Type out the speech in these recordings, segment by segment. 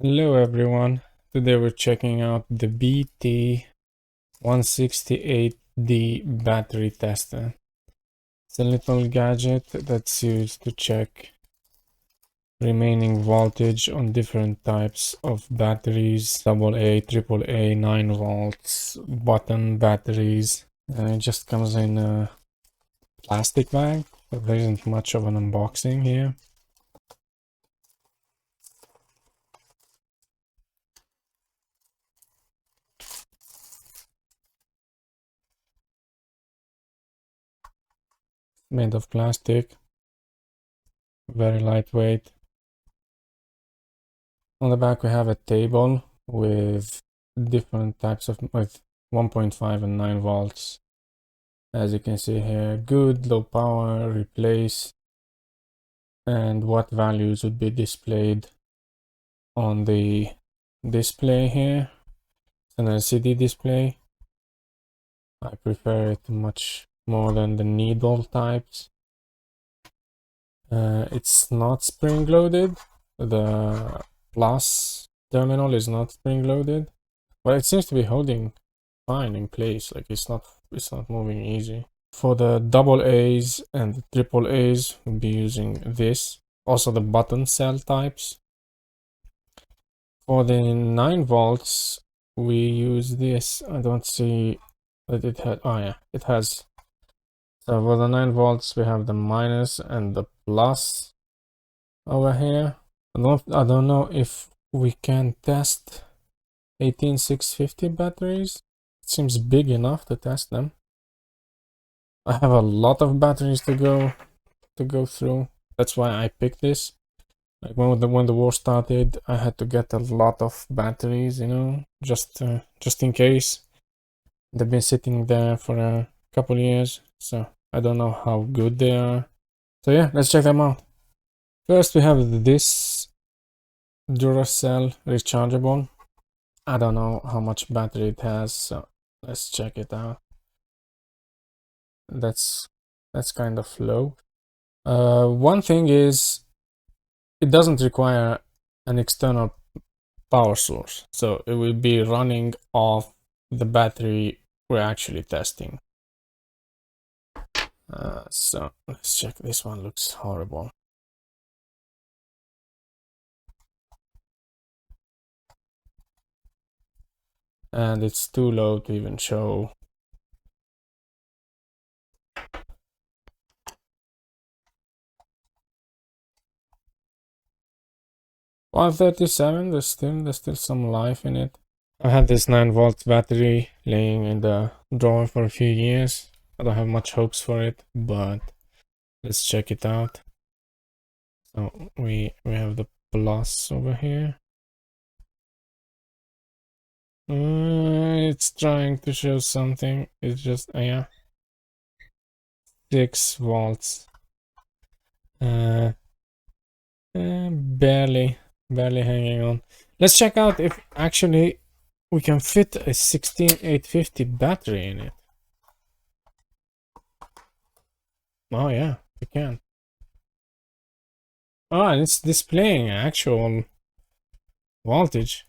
Hello everyone, today we're checking out the BT-168D Battery Tester. It's a little gadget that's used to check remaining voltage on different types of batteries, AA, AAA, 9 volts, button batteries. It just comes in a plastic bag, so there isn't much of an unboxing here. Made of plastic, very lightweight. On the back we have a table with different types of with 1.5 and 9 volts. As you can see here, good, low power, replace, and what values would be displayed on the display here. It's an LCD display. I prefer it much more than the needle types. It's not spring loaded. The plus terminal is not spring loaded, but it seems to be holding fine in place. Like it's not moving easy. For the AA's and the AAA's, we'll be using this. Also the button cell types. For the 9 volts, we use this. I don't see that it had. Oh yeah, it has. So for the 9 volts, we have the minus and the plus over here. I don't know if we can test 18650 batteries. It seems big enough to test them. I have a lot of batteries to go through. That's why I picked this. Like when the war started, I had to get a lot of batteries, you know, just in case. They've been sitting there for a couple years, so I don't know how good they are. So yeah, let's check them out. First, we have this Duracell rechargeable. I don't know how much battery it has, so let's check it out. That's kind of low. One thing is it doesn't require an external power source, so it will be running off the battery we're actually testing. So let's check. This one looks horrible. And it's too low to even show. $137. There's still some life in it. I had this 9 volt battery laying in the drawer for a few years. I don't have much hopes for it, but let's check it out. So we have the plus over here. It's trying to show something. It's just yeah, 6 volts. Barely hanging on. Let's check out if actually we can fit a 16850 battery in it. Oh yeah, we can. Oh, and it's displaying actual voltage.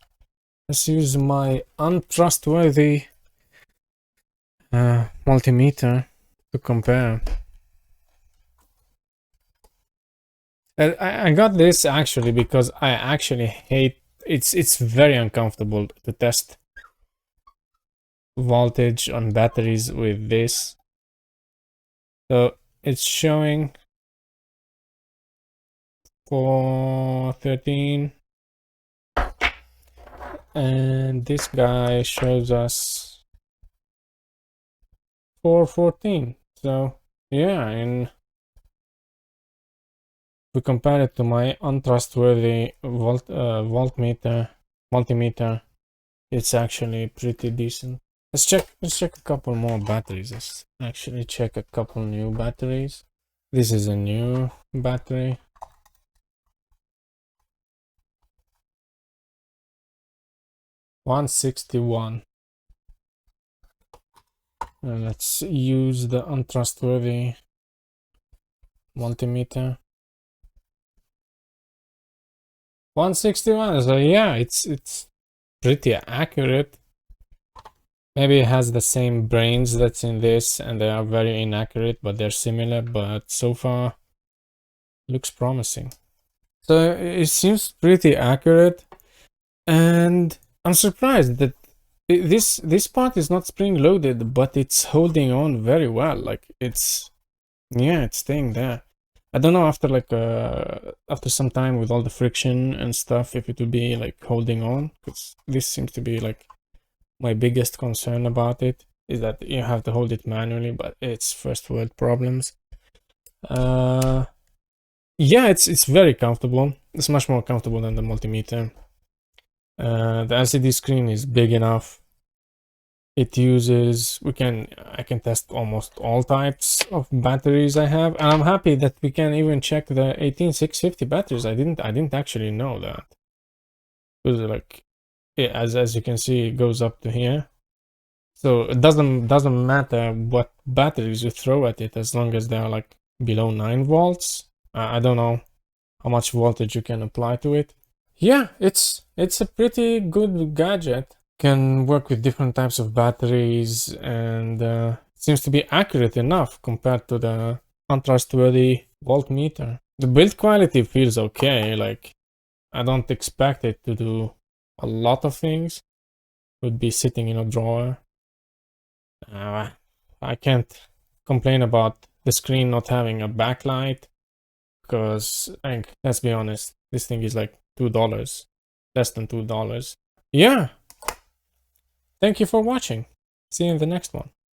Let's use my untrustworthy multimeter to compare. I got this actually because I actually hate it's very uncomfortable to test voltage on batteries with this. So it's showing 413 and this guy shows us 414. So yeah, and we compare it to my untrustworthy multimeter, it's actually pretty decent. Let's check a couple more batteries. Let's actually check a couple new batteries. This is a new battery. $161. Let's use the untrustworthy multimeter. 161. So yeah, it's pretty accurate. Maybe it has the same brains that's in this, and they are very inaccurate, but they're similar. But so far, looks promising. So it seems pretty accurate, and I'm surprised that this part is not spring loaded, but it's holding on very well. Like it's, yeah, it's staying there. I don't know after like after some time with all the friction and stuff if it will be like holding on, because this seems to be like my biggest concern about it is that you have to hold it manually, but it's first world problems. Yeah, it's very comfortable. It's much more comfortable than the multimeter. The LCD screen is big enough. It uses, I can test almost all types of batteries I have, and I'm happy that we can even check the 18650 batteries. I didn't actually know that. Because like, as you can see, it goes up to here. So it doesn't matter what batteries you throw at it as long as they are like below 9 volts. I don't know how much voltage you can apply to it. Yeah, it's a pretty good gadget. Can work with different types of batteries, and seems to be accurate enough compared to the untrustworthy voltmeter. The build quality feels okay. Like I don't expect it to do a lot of things. It would be sitting in a drawer. I can't complain about the screen not having a backlight, because let's be honest, this thing is like $2, less than $2. Yeah, thank you for watching. See you in the next one.